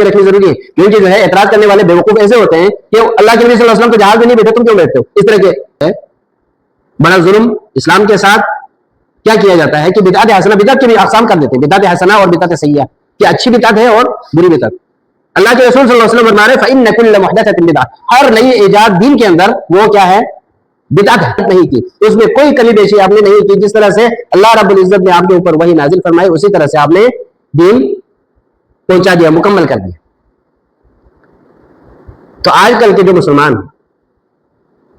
में रखनी जरूरी है, क्योंकि जो है एतराज करने वाले बेवकूफ ऐसे होते हैं कि अल्लाह के नबी सल्लल्लाहु अलैहि वसल्लम तो जहाज में नहीं बैठे, तुम क्यों बैठते हो, इस तरह के बड़ा जुल्म इस्लाम के साथ क्या किया जाता है कि बिदअत हसना, बिदअत के भी अक़साम कर देते हैं, बिदअत हसना और बिदअत सय्या, कि अच्छी बिदअत है और बुरी बिदअत। अल्लाह के रसूल सल्लल्लाहु अलैहि वसल्लम फरमा रहे हैं फ़इन्न कुल्ल मुहदसतिन बिदअह, हर नई इजाद दीन के अंदर वो क्या है, बिदअत नहीं की, उसमें कोई कमी बेशी आपने नहीं की। जिस तरह से अल्लाह रब्बुल इज्जत ने आपके ऊपर वही नाजिल फरमाई, उसी तरह से आपने दीन पहुंचा दिया, मुकम्मल कर दिया। तो आजकल के जो मुसलमान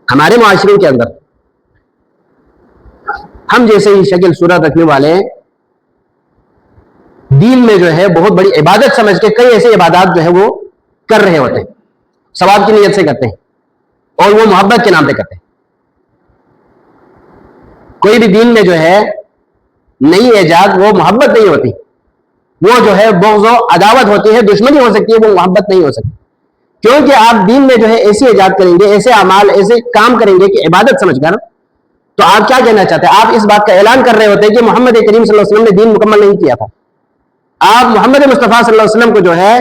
हमारे मुआशरे के अंदर हम जैसे ही शक्ल सूरत रखने वाले दीन में जो है बहुत बड़ी इबादत समझ के कई ऐसे इबादत जो है वो कर रहे होते हैं, सवाब की नीयत से करते हैं और वो मोहब्बत के नाम पे करते हैं। कोई भी दीन में जो है नई इजाद वो मोहब्बत नहीं होती, वो जो है बुग़्ज़ और अदावत होती है, दुश्मनी हो सकती है, वो मोहब्बत नहीं हो सकती। क्योंकि आप दीन में जो है ऐसी इजाद करेंगे, ऐसे अमाल ऐसे काम करेंगे कि इबादत समझकर, तो आप क्या कहना चाहते हैं, आप इस बात का ऐलान कर रहे होते हैं कि मोहम्मद करीम सल्लल्लाहु अलैहि वसल्लम ने दीन मुकम्मल नहीं किया था। आप मोहम्मद मुस्तफ़ा सल्लल्लाहु अलैहि वसल्लम को जो है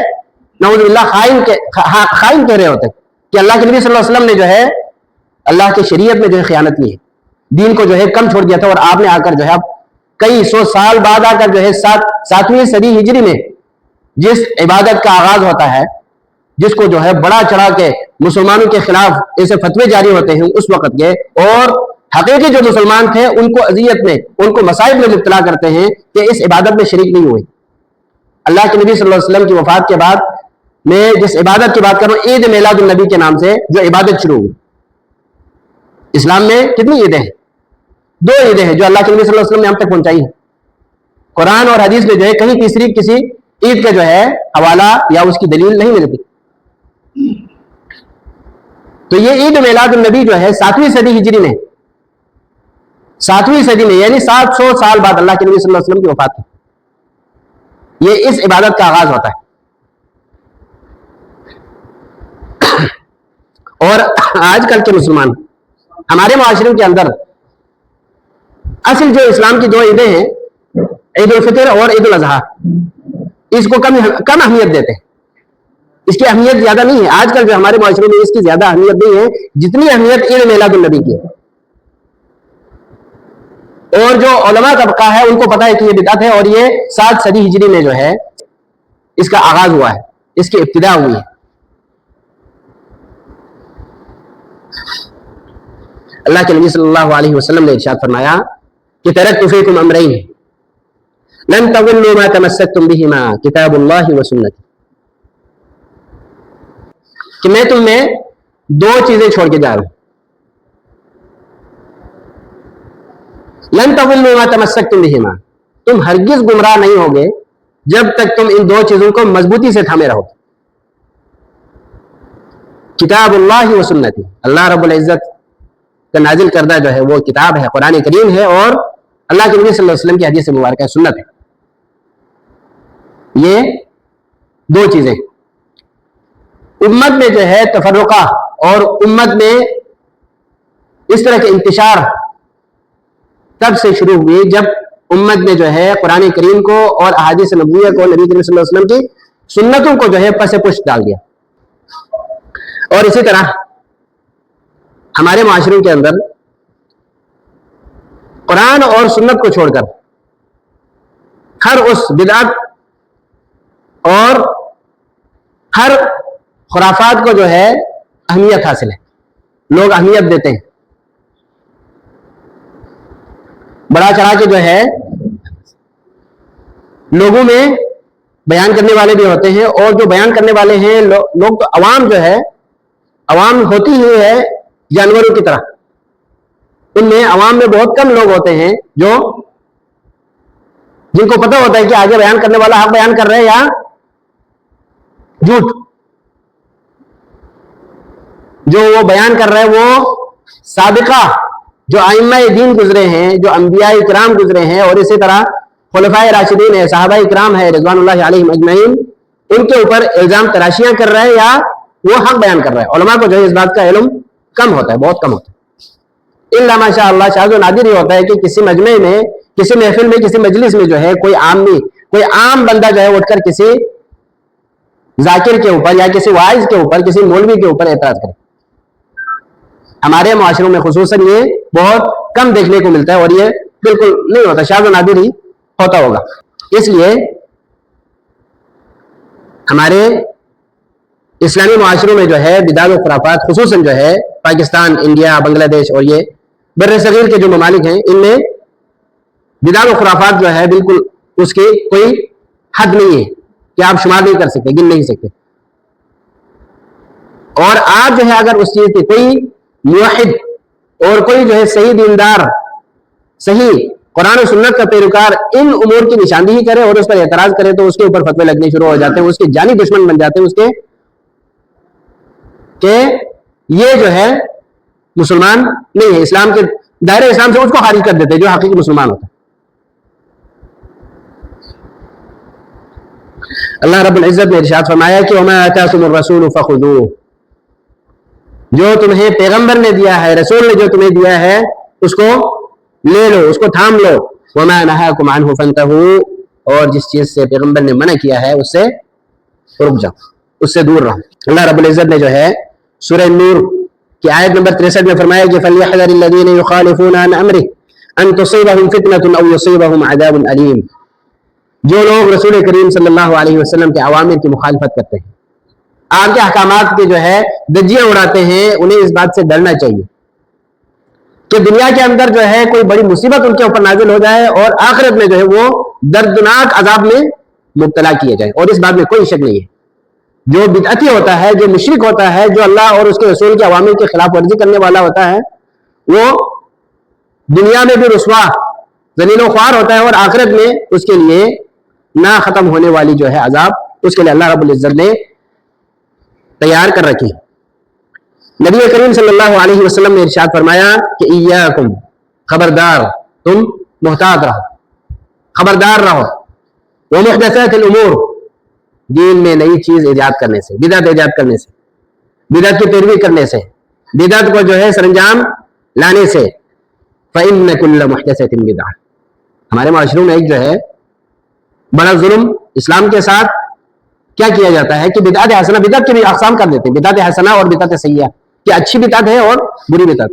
नऊज़ुबिल्लाह खाइन कह रहे होते हैं कि अल्लाह के नबी सल्लल्लाहु अलैहि वसल्लम ने जो है अल्लाह की शरीयत में जो है खयानत की है, दीन को जो है कम छोड़ दिया था। और आपने आकर जो है कई सौ साल बाद आकर जो है 7वीं सदी हिजरी में जिस इबादत का आगाज होता है, जिसको जो है बड़ा चढ़ा के मुसलमानों के खिलाफ ऐसे फतवे जारी होते हैं उस वक्त के, और हकीकी जो मुसलमान थे उनको अजियत में, उनको मसाइब में मुब्तला करते हैं कि इस इबादत में शरीक नहीं हुए। अल्लाह के नबी सल्लल्लाहु अलैहि वसल्लम की वफात के बाद मैं जिस इबादत की बात कर रहा हूँ, ईद मिलादुन नबी के नाम से जो इबादत शुरू हुई। इस्लाम में कितनी ईदें हैं, 2 ईदें हैं जो अल्लाह के नबी सल्लल्लाहु अलैहि वसल्लम ने हम तक पहुंचाई है। कुरान और हदीस में जो है कहीं तीसरी किसी ईद का जो है हवाला या उसकी दलील नहीं मिलती। तो ये ईद मिलादुन नबी जो है 7वीं सदी हिजरी में, 7वीं सदी में यानी 700 साल बाद अल्लाह के नबी सल्लल्लाहु अलैहि वसल्लम की वफात है, ये इस इबादत का आगाज होता है। और आजकल के मुसलमान हमारे मुआशरे के अंदर असल जो इस्लाम की 2 ईदें हैं, ईद उल फितर और ईद उल अज़हा, इसको कम अहमियत देते हैं, इसकी अहमियत ज्यादा नहीं है। आजकल जो हमारे मुआशरे में इसकी ज्यादा अहमियत नहीं है जितनी अहमियत ईद मिलादुन नबी की है। और जो उलमा तबका है उनको पता है कि ये बिदअत है, और ये 7 सदी हिजरी में जो है इसका आगाज हुआ है, इसकी इब्तिदा हुई है। अल्लाह के नबी सल्लल्लाहु अलैहि वसल्लम ने इरशाद फरमाया कि तरक्तु फीकुम अमरैन लन तज़िल्लू मा तमस्सकतुम बिहिमा किताबुल्लाहि व सुन्नती, कि मैं तुम में 2 चीजें छोड़ के जा रहा हूं। लन तज़िल्लू मा तमस्सकतुम बिहिमा, तुम हरगिज गुमराह नहीं होगे जब तक तुम इन 2 चीजों को मजबूती से थामे रहोगे। किताबुल्लाहि व सुन्नती, अल्लाह रब्बुल इज्जत का नाजिल करदा जो है वो किताब है, कुरान करीम है, और अल्लाह के नबी सल्लल्लाहु अलैहि वसल्लम की हदीस मुबारक है, सुन्नत है। ये 2 चीजें उम्मत में जो है तफर्रुका और उम्मत में इस तरह के इंतशार तब से शुरू हुई जब उम्मत में जो है कुरान करीम को और अहादीस नबविय्या को, नबी करीम सल्लल्लाहु अलैहि वसल्लम की सुन्नतों को जो है पसे पुष्ट डाल दिया। और इसी तरह हमारे माशरों के अंदर कुरान और सुन्नत को छोड़कर हर उस बिदअत और हर खुराफात को जो है अहमियत हासिल है, लोग अहमियत देते हैं, बड़ा चढ़ा के जो है लोगों में बयान करने वाले भी होते हैं। और जो बयान करने वाले हैं लोग तो अवाम जो है, अवाम होती ही है जानवरों की तरह, उनमें अवाम में बहुत कम लोग होते हैं जो जिनको पता होता है कि आगे बयान करने वाला हक बयान कर रहे हैं या झूठ। जो वो बयान कर रहे हैं वो साबिका जो आइम्मा दीन गुजरे हैं, जो अंबिया इकराम गुजरे हैं, और इसी तरह खुलफाए राशिदीन है, सहाबा इकराम है रिज़वानुल्लाहि अलैहिम अजमईन, उनके ऊपर इल्जाम तराशियां कर रहे हैं या वो हक बयान कर रहे हैं। उलमा को जो है इस बात का इल्म कम होता है, बहुत कम होता है। इल्ला माशाअल्लाह शाज़ व नादिर ही होता है कि किसी मजमे में, किसी महफिल में, किसी मजलिस में जो है कोई आम बंदा जो है उठकर किसी ذاکر کے اوپر یا کسی واعظ کے اوپر, کسی مولوی کے اوپر اعتراض کرے. ہمارے معاشروں میں خصوصاً یہ بہت کم دیکھنے کو ملتا ہے اور یہ بالکل نہیں ہوتا, شاذ و نادر ہی ہوتا ہوگا. اس لیے ہمارے اسلامی معاشروں میں جو ہے بدعت و خرافات, خصوصاً جو ہے پاکستان, انڈیا, بنگلہ دیش اور یہ بر صغیر کے جو ممالک ہیں, ان میں بدعت و خرافات جو ہے بالکل اس کی کوئی حد نہیں ہے کہ آپ شمار نہیں کر سکتے, گن نہیں سکتے. اور آپ جو ہے اگر اس چیز کی کوئی موحد اور کوئی جو ہے صحیح دیندار, صحیح قرآن و سنت کا پیروکار ان امور کی نشاندہی کرے اور اس پر اعتراض کرے تو اس کے اوپر فتوے لگنے شروع ہو جاتے ہیں, اس کے جانی دشمن بن جاتے ہیں اس کے, کہ یہ جو ہے مسلمان نہیں ہے, اسلام کے دائرہ اسلام سے اس کو خارج کر دیتے جو حقیقی مسلمان ہوتا ہے. اللہ رب العزت نے ارشاد فرمایا کہ وما آتاکم الرسول فخذوه, جو تمہیں پیغمبر نے دیا ہے, رسول نے جو تمہیں دیا ہے اس کو لے لو, اس کو تھام لو. وما نهاکم عنه فانتهوا, اور جس چیز سے پیغمبر نے منع کیا ہے اس سے رک جاؤ, اس سے دور رہو. اللہ رب العزت نے جو ہے سورہ نور کی آیت نمبر 63 میں فرمایا کہ فَلْيَحْذَرِ الَّذِينَ يُخَالِفُونَ عَنْ أَمْرِهِ أَن تُصِيبَهُمْ فِتْنَةٌ أَوْ يُصِيبَهُمْ عَذَابٌ أَلِيمٌ. جو لوگ رسول کریم صلی اللہ علیہ وسلم کے اوامر کی مخالفت کرتے ہیں, آپ کے احکامات کے جو ہے دجیاں اڑاتے ہیں, انہیں اس بات سے ڈرنا چاہیے کہ دنیا کے اندر جو ہے کوئی بڑی مصیبت ان کے اوپر نازل ہو جائے اور آخرت میں جو ہے وہ دردناک عذاب میں مبتلا کیے جائے. اور اس بات میں کوئی شک نہیں ہے, جو بدعتی ہوتا ہے, جو مشرک ہوتا ہے, جو اللہ اور اس کے رسول کے اوامر کی خلاف ورزی کرنے والا ہوتا ہے, وہ دنیا میں بھی رسوا, ذلیل و خوار ہوتا ہے, اور آخرت میں اس کے لیے نہ ختم ہونے والی جو ہے عذاب اس کے لیے اللہ رب العزت نے تیار کر رکھی. نبی کریم صلی اللہ علیہ وسلم نے ارشاد فرمایا کہ ایاکم, خبردار, تم محتاط رہو, خبردار رہو, ومحدثات الامور, دین میں نئی چیز ایجاد کرنے سے, بدعت ایجاد کرنے سے, بدعت کی پیروی کرنے سے, بدعت کو جو ہے سرانجام لانے سے. فإن كل محدثۃ بدعہ. ہمارے معاشروں میں ایک جو ہے بڑا ظلم اسلام کے ساتھ کیا کیا جاتا ہے کہ بدعت حسنہ, بدعت کے بھی اقسام کر دیتے ہیں, بدعت حسنہ اور بدعت سیئہ, کہ اچھی بدعت ہے اور بری بدعت.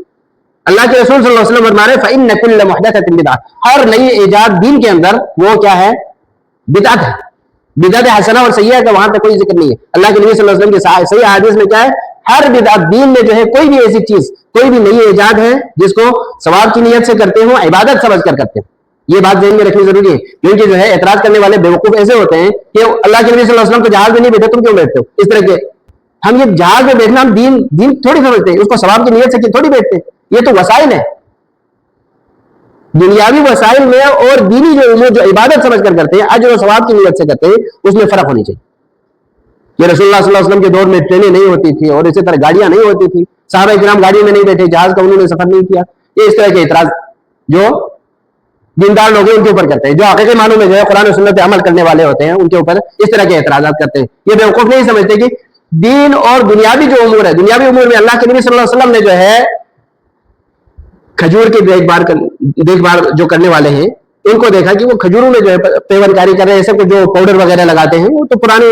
اللہ کے رسول صلی اللہ علیہ وسلم فرما رہے ہیں فإن كل محدثۃ بدعہ, ہر نئی ایجاد دین کے اندر وہ کیا ہے, بدعت ہے. بدعت حسنہ اور سیئہ کا وہاں تک کوئی ذکر نہیں ہے. اللہ کے نبی صلی اللہ علیہ وسلم کے صحیح حدیث میں کیا ہے, ہر بدعت دین میں جو ہے کوئی بھی ایسی چیز, کوئی بھی نئی ایجاد ہے جس کو ثواب کی نیت سے کرتے ہوں, عبادت سمجھ کر کرتے ہیں, یہ بات ذہن میں رکھنی ضروری ہے. کیونکہ جو ہے اعتراض کرنے والے بیوقوف ایسے ہوتے ہیں کہ اللہ کے نبی صلی اللہ علیہ وسلم کو جہاز میں نہیں بیٹھے, تم کیوں بیٹھتے ہو, اس طرح کے. ہم یہ جہاز میں بیٹھنا, ہم دین تھوڑی سمجھتے ہیں, اس کو ثواب کی نیت سے تھوڑی بیٹھتے ہیں, یہ تو وسائل ہے. دنیاوی وسائل میں اور دینی جو امور جو عبادت سمجھ کر کرتے ہیں, اجر و ثواب کی نیت سے کرتے ہیں, اس میں فرق ہونی چاہیے. یہ رسول اللہ صلی اللہ علیہ وسلم کے دور میں ٹرینیں نہیں ہوتی تھی اور اسی طرح گاڑیاں نہیں ہوتی تھی, صحابہ کرام گاڑی میں نہیں بیٹھے, جہاز کا انہوں نے سفر نہیں کیا. یہ اس طرح کے اعتراض جو دیندار لوگ ہیں ان کے اوپر کرتے ہیں, جو حقیقی معنوں میں جو ہے قرآن و سنت پہ عمل کرنے والے ہوتے ہیں ان کے اوپر اس طرح کے اعتراضات کرتے ہیں. یہ بیوقوف نہیں سمجھتے کہ دین اور دنیاوی جو امور ہے, دنیاوی امور میں اللہ کے نبی صلی اللہ علیہ وسلم نے جو ہے کھجور کی دیکھ بھال جو کرنے والے ہیں ان کو دیکھا کہ وہ کھجوروں میں جو ہے پیون کاری کر رہے ہیں, ایسے کو جو پاؤڈر وغیرہ لگاتے ہیں وہ تو پرانے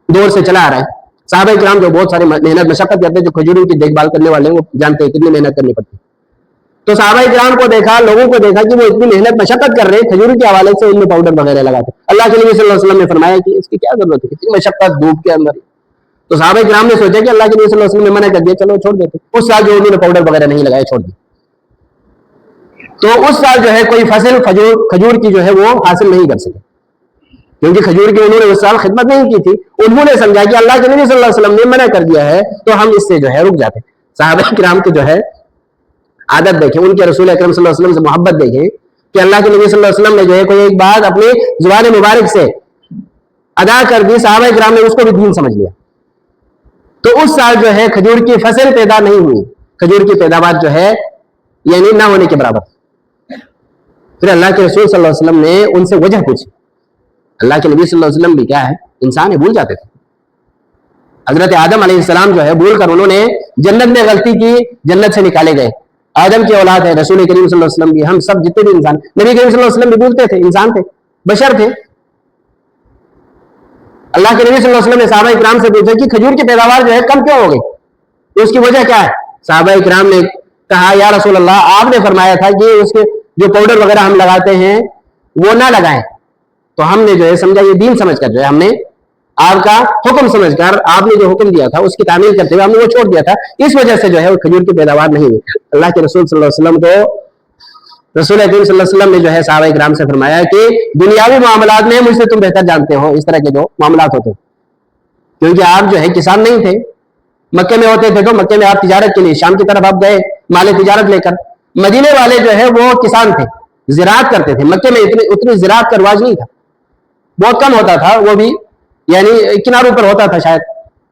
دور سے چلا آ رہا ہے. صحابہ کرام جو بہت سارے محنت مشقت کرتے ہیں, جو کھجوروں کی دیکھ بھال کرنے والے ہیں وہ جانتے ہیں کتنی محنت کرنی پڑتی ہے. تو صحابہ کرام کو دیکھا, لوگوں کو دیکھا کہ وہ اتنی محنت مشقت کر رہے ہیں, کھجور کے حوالے سے ان میں پاؤڈر وغیرہ لگاتے. اللہ کے نبی صلی اللہ علیہ وسلم نے فرمایا کہ اس کی کیا ضرورت ہے, اتنی مشقت دھوپ کے اندر. تو صحابہ کرام نے سوچا کہ اللہ کے نبی صلی اللہ علیہ وسلم نے منع کر دیا, چلو چھوڑ دیتے. اس سال جو انہوں نے پاؤڈر وغیرہ نہیں لگایا چھوڑ دی, تو اس سال جو ہے کوئی فصل کھجور کی جو ہے وہ حاصل نہیں کر سکے, کیونکہ کھجور کی انہوں نے اس سال خدمت نہیں کی تھی. انہوں نے سمجھا کہ اللہ کے نبی صلی اللہ علیہ وسلم نے منع کر دیا ہے تو ہم اس سے جو ہے رک جاتے. صحابہ کرام کی جو ہے عادت دیکھیں, ان کے رسول اکرم صلی اللہ علیہ وسلم سے محبت دیکھیں کہ اللہ کے نبی صلی اللہ علیہ وسلم نے جو ہے کوئی ایک بات اپنی زبان مبارک سے ادا کر دی, صحابہ کرام نے اس کو بھی دین سمجھ لیا. تو اس سال جو ہے کھجور کی فصل پیدا نہیں ہوئی, کھجور کی پیداوار جو ہے یعنی نہ ہونے کے برابر. پھر اللہ کے رسول صلی اللہ علیہ وسلم نے ان سے وجہ پوچھی. اللہ کے نبی صلی اللہ علیہ وسلم بھی کیا ہے, انسان ہے, بھول جاتے تھے. حضرت آدم علیہ السلام جو ہے بھول کر انہوں نے جنت میں غلطی کی, جنت سے نکالے گئے. آدم کی اولاد ہے رسول کریم صلی اللہ علیہ وسلم بھی, ہم سب جتنے بھی انسان, نبی کریم صلی اللہ علیہ وسلم بھی بھولتے تھے, انسان تھے, بشر تھے. अल्लाह के नबी सल्लल्लाहु अलैहि वसल्लम ने सहाबा इकराम से पूछा कि खजूर की पैदावार जो है कम क्यों हो गई, तो उसकी वजह क्या है? सहाबा इकराम ने कहा, या रसूल अल्लाह, आपने फरमाया था कि उसके जो पाउडर वगैरह हम लगाते हैं वो ना लगाएं। तो हमने जो है समझा, ये दीन समझकर जो है हमने आपका हुक्म समझकर आपने जो हुक्म दिया था उसकी तामील करते हुए हमने वो छोड़ दिया था, इस वजह से जो है वो खजूर की पैदावार नहीं हुई। अल्लाह के रसूल सल्लल्लाहु अलैहि वसल्लम को रसूल अकरम सल्लल्लाहु अलैहि वसल्लम ने जो है सहाबा इकराम से फरमाया कि दुनियावी मामलात में मुझसे तुम बेहतर जानते हो इस तरह के जो मामलात होते, क्योंकि आप जो है किसान नहीं थे, मक्के में होते थे, तो मक्के में आप तिजारत के लिए शाम की तरफ आप गए माले तिजारत लेकर। मदीने वाले जो है वो किसान थे, ज़िराअत करते थे। मक्के में उतनी ज़िराअत का रिवाज नहीं था, बहुत कम होता था, वो भी यानी किनारों पर होता था शायद,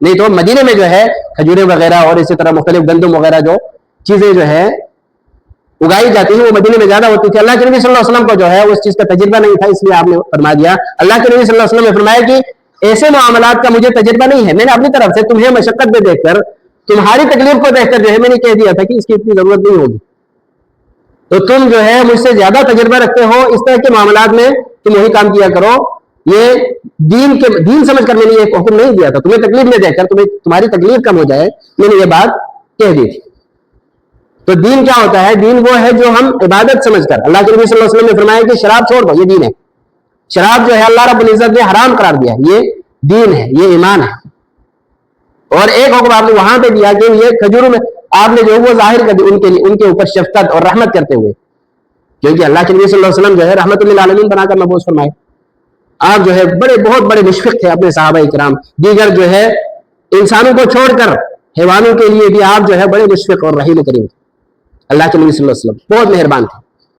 नहीं तो मदीने में जो है खजूरें वगैरह और इसी तरह मुख्तलिफ गंदम वगैरह जो चीजें जो है उगाई जाती है वो मदीने में ज्यादा होती थी। अल्लाह के नबी सल्लल्लाहु अलैहि वसल्लम को जो है उस चीज का तजुर्बा नहीं था, इसलिए आपने फरमा दिया। अल्लाह के नबी सल्लल्लाहु अलैहि वसल्लम ने फरमाया कि ऐसे मामलात का मुझे तजुर्बा नहीं है, मैंने अपनी तरफ से तुम्हें मशक्कत में देखकर, तुम्हारी तकलीफ को देखकर जो है मैंने कह दिया था कि इसकी इतनी जरूरत नहीं होगी, तो तुम जो है मुझसे ज्यादा तजुर्बा रखते हो, इस तरह के मामलात में तुम वही काम किया करो। ये दीन समझकर मैंने ये हुक्म नहीं दिया था, तुम्हें तकलीफ में देखकर, तुम्हारी तकलीफ कम हो जाए, मैंने ये बात कह दी थी। तो दीन क्या होता है? दीन वो है जो हम इबादत समझकर, अल्लाह के नबी सल्लल्लाहु अलैहि वसल्लम ने फरमाया कि शराब छोड़ दो, ये दीन है। शराब जो है अल्लाह रब्बुल इज्जत ने हराम करार दिया, ये दीन है, ये ईमान है। और एक हुक्म आपने वहां पे दिया कि ये खजूरों में आपने जो वो जाहिर कर दी उनके ऊपर शफकत और रहमत करते हुए, क्योंकि अल्लाह के नबी सल्लल्लाहु अलैहि वसल्लम जो है रहमतुल लिल आलमीन बनाकर महबूस फरमाए। आप जो है बहुत बड़े मुशफिक थे अपने सहाबा इकराम, दीगर जो है इंसानों को छोड़कर हैवानों के लिए भी आप जो है बड़े मुशफिक और रहीम करीम। अल्लाह के नबी सल्लल्लाहु अलैहि वसल्लम बहुत मेहरबान थे।